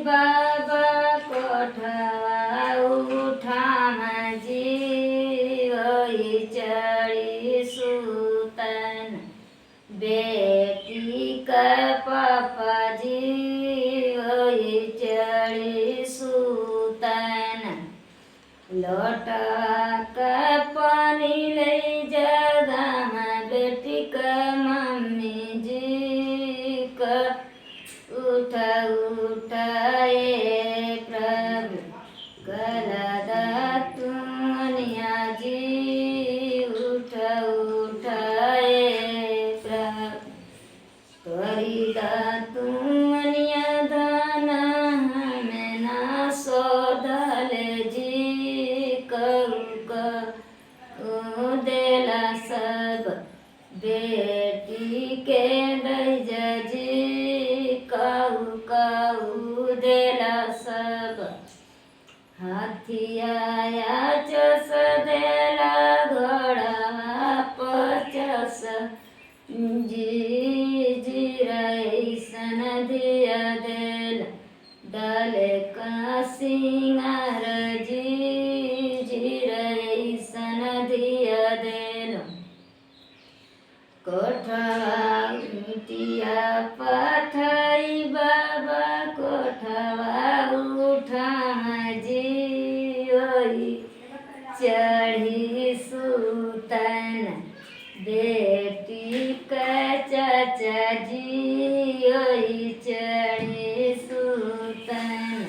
बाबा कोठवा उठामा जी ओई चढ़ी सुतन बेटी का पापा जी ओई चढ़ी सुतन लोटा का पानी ले जगह बेटी का मम्मी जी का उठाए प्रभु गलदा तुमनिया जी उठाए प्रभु तोरी दा तुमनिया दाना हमें ना सोदल जी कहू देला सब बेटी के दज जी कहू देला सब हाथिया चस देला घोड़ा पचस जी रईसन दिया देल डाले का सिंगार जी रईसन दिया देल कोठवा मिटिया पथई बाबा कोठवा उठा जी ओई चढ़ी सुतन बेटी का चाचा जी ओई चढ़ी सुतन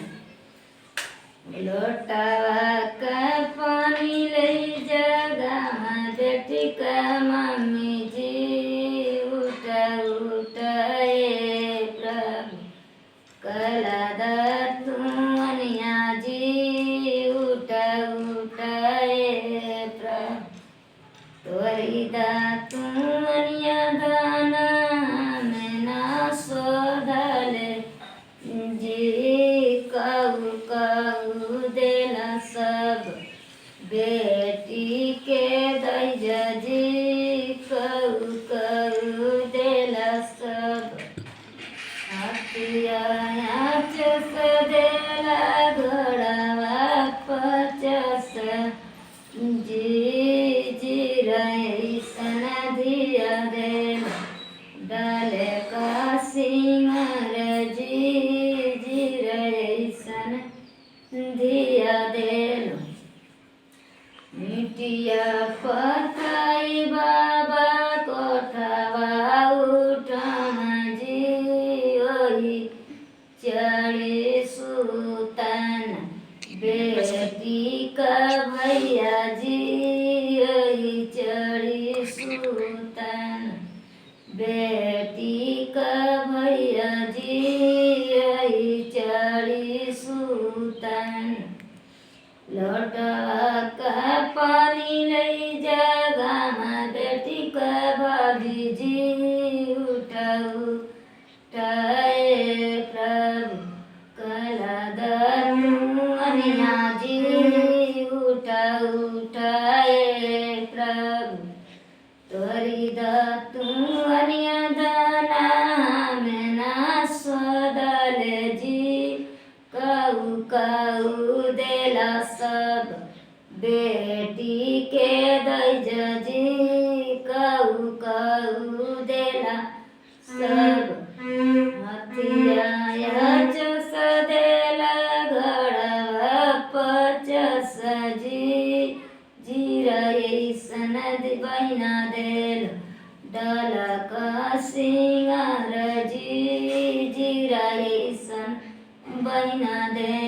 लोटावा का पानी ले जगह बेटी का मम्मी जी उठाए प्रभु कलदा तुमनिया जी उठाए प्रभु तोरी दा तुमनिया दाना में ना सोधल जी कहू देला सब बेटी के दज जी कहू देला सब हाथिया चस देला घोड़वा पचस जी रईसन दिया देल डाले का सिंगार जी रईसन दिया देल मिटिया पथई बाबा कोठवा उठा जी ओई चढ़ी सुतन बेटी का भैया जी ओई चढ़ी सुतन बेटी का भैया जी ओई चढ़ी सुतन लोटवा का पानी ले जगह बेटी का भाभी जी उठाए प्रभु कलदा तुमनिया जी उठाए प्रभु तोरी दा तुमनिया दाना में ना सोदल जी कहू देला सब बेटी के दज जी कहू देला सब हथिया चस देला घोड़ा पचस जी रईसन बहिना देल डाला का सिंगार जी रईसन बहिना दे